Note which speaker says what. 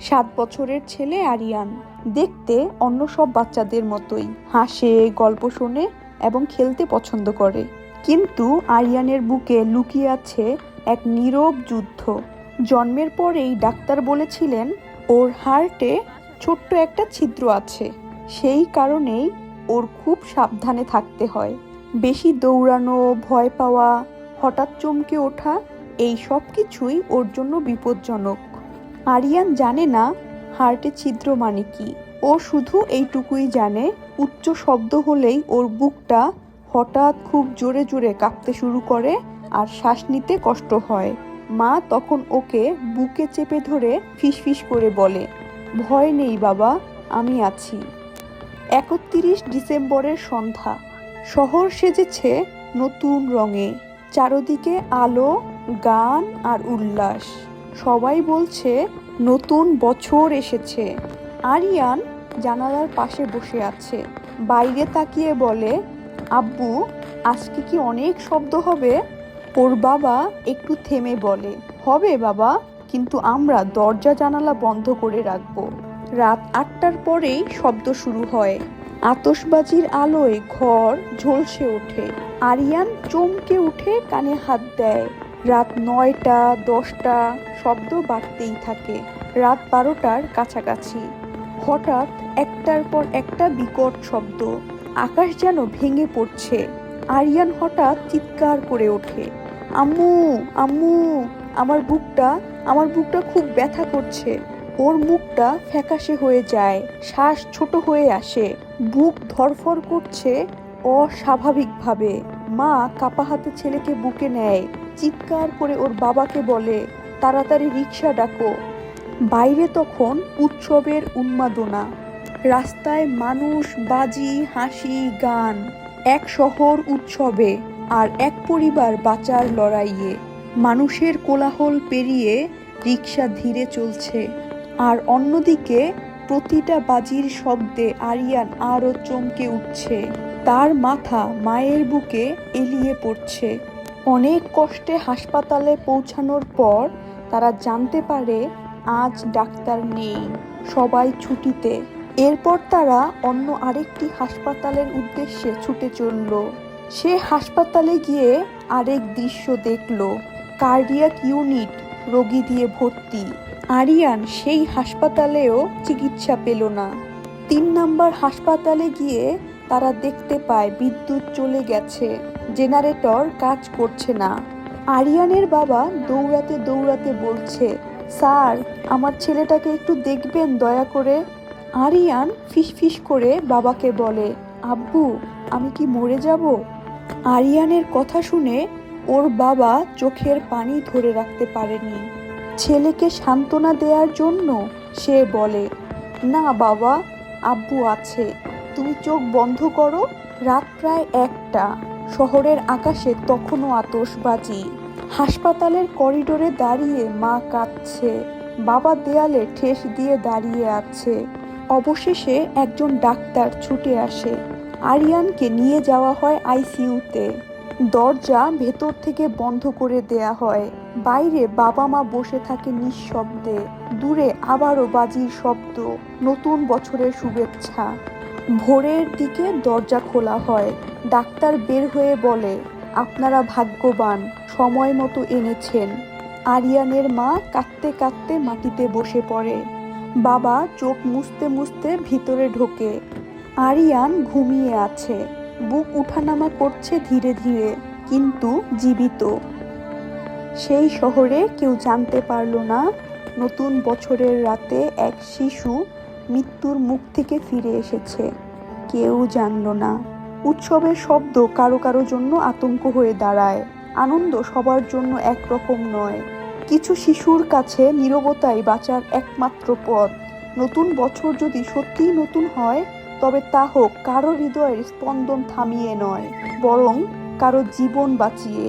Speaker 1: 7 বছরের ছেলে আরিয়ান দেখতে অন্য সব বাচ্চাদের মতোই, হাসে, গল্প শোনে এবং খেলতে পছন্দ করে। কিন্তু আরিয়ানের বুকে লুকিয়ে আছে এক নীরব যুদ্ধ। জন্মের পরেই ডাক্তার বলেছিলেন ওর হার্টে ছোট্ট একটা ছিদ্র আছে। সেই কারণেই ওর খুব সাবধানে থাকতে হয়। বেশি দৌড়ানো, ভয় পাওয়া, হঠাৎ চমকে ওঠা, এই সব কিছুই ওর জন্য বিপজ্জনক। আরিয়ান জানে না হার্টে ছিদ্র মানে কি। ও শুধু এইটুকুই জানে, উচ্চ শব্দ হলেই ওর বুকটা হঠাৎ খুব জোরে জোরে কাঁপতে শুরু করে আর শ্বাস নিতে কষ্ট হয়। মা তখন ওকে বুকে চেপে ধরে ফিসফিস করে বলে, ভয় নেই বাবা, আমি আছি। 31 ডিসেম্বরের সন্ধ্যা। শহর সেজেছে নতুন রঙে। চারদিকে আলো, গান আর উল্লাস। সবাই বলছে নতুন বছর এসেছে। আরিয়ান জানালার পাশে বসে আছে। বাইরে তাকিয়ে বলে, আব্বু, আজকে কি অনেক শব্দ হবে? ওর বাবা একটু থেমে বলে, হবে বাবা, কিন্তু আমরা দরজা জানালা বন্ধ করে রাখবো। রাত 8টার পরেই শব্দ শুরু হয়। আতশবাজির আলোয় ঘর ঝলসে ওঠে। আরিয়ান চমকে উঠে কানে হাত দেয়। রাত 9টা, 10টা, শব্দ বাড়তেই থাকে। রাত 12টার কাছাকাছি হঠাৎ একটার পর একটা বিকট শব্দ। আকাশ যেন ভেঙে পড়ছে। আরিয়ান হঠাৎ চিৎকার করে ওঠে, আম্মু, আম্মু, আমার বুকটা খুব ব্যথা করছে। ওর মুখটা ফ্যাকাশে হয়ে যায়, শ্বাস ছোট হয়ে আসে, বুক ধড়ফড় করছে অস্বাভাবিকভাবে। মা কাপা হাতে ছেলেকে বুকে নেয়, চিৎকার করে ওর বাবাকে বলে, তাড়াতাড়ি রিক্সা ডাকো। বাইরে তখন উৎসবের উন্মাদনা। রাস্তায় মানুষ, বাজি, হাসি, গান। এক শহর উৎসবে আর এক পরিবার বাঁচার লড়াইয়ে। মানুষের কোলাহল পেরিয়ে রিক্সা ধীরে চলছে, আর অন্যদিকে প্রতিটা বাজির শব্দে আরিয়ান আরও চমকে উঠছে। তার মাথা মায়ের বুকে এলিয়ে পড়ছে। অনেক কষ্টে হাসপাতালে পৌঁছানোর পর তারা জানতে পারে আজ ডাক্তার নেই, সবাই ছুটিতে। এরপর তারা অন্য আরেকটি হাসপাতালের উদ্দেশ্যে ছুটে চলল। সে হাসপাতালে গিয়ে আরেক দৃশ্য দেখল, কার্ডিয়াক ইউনিট রোগী দিয়ে ভর্তি। আরিয়ান সেই হাসপাতালেও চিকিৎসা পেল না। 3 নম্বর হাসপাতালে গিয়ে তারা দেখতে পায় বিদ্যুৎ চলে গেছে, জেনারেটর কাজ করছে না। আরিয়ানের বাবা দৌড়াতে দৌড়াতে বলছে, স্যার, আমার ছেলেটাকে একটু দেখবেন দয়া করে। আরিয়ান ফিসফিস করে বাবাকে বলে, আব্বু, আমি কি মরে যাব? আরিয়ানের কথা শুনে ওর বাবা চোখের পানি ধরে রাখতে পারেনি। ছেলেকে সান্ত্বনা দেওয়ার জন্য সে বলে, না বাবা, আব্বু আছে, তুমি চোখ বন্ধ করো। রাত প্রায় 1টা। শহরের আকাশে তখনও আতশবাজি। হাসপাতালের করিডোরে দাঁড়িয়ে মা কাঁদছে, বাবা দেয়ালে ঠেস দিয়ে দাঁড়িয়ে আছে। অবশেষে একজন ডাক্তার ছুটে আসে। আরিয়ানকে নিয়ে যাওয়া হয় আইসিইউতে। দরজা ভেতর থেকে বন্ধ করে দেয়া হয়। বাইরে বাবা মা বসে থাকে নিঃশব্দে। দূরে আবারও বাজির শব্দ, নতুন বছরের শুভেচ্ছা। ভোরের দিকে দরজা খোলা হয়। ডাক্তার বের হয়ে বলে, আপনারা ভাগ্যবান, সময় মতো এনেছেন। আরিয়ানের মা কাঁদতে কাঁদতে মাটিতে বসে পড়ে। বাবা চোখ মুছতে মুছতে ভিতরে ঢোকে। আরিয়ান ঘুমিয়ে আছে, বুক উঠানামা করছে ধীরে ধীরে, কিন্তু জীবিত। সেই শহরে কেউ জানতে পারল না নতুন বছরের রাতে এক শিশু মৃত্যুর মুখ থেকে ফিরে এসেছে। কেউ জানল না। উৎসবের শব্দ কারো কারো জন্য আতঙ্ক হয়ে দাঁড়ায়। আনন্দ সবার জন্য একরকম নয়। কিছু শিশুর কাছে নীরবতাই বাঁচার একমাত্র পথ। নতুন বছর যদি সত্যিই নতুন হয়, তবে তা হোক কারো হৃদয়ের স্পন্দন থামিয়ে নয়, বরং কারো জীবন বাঁচিয়ে।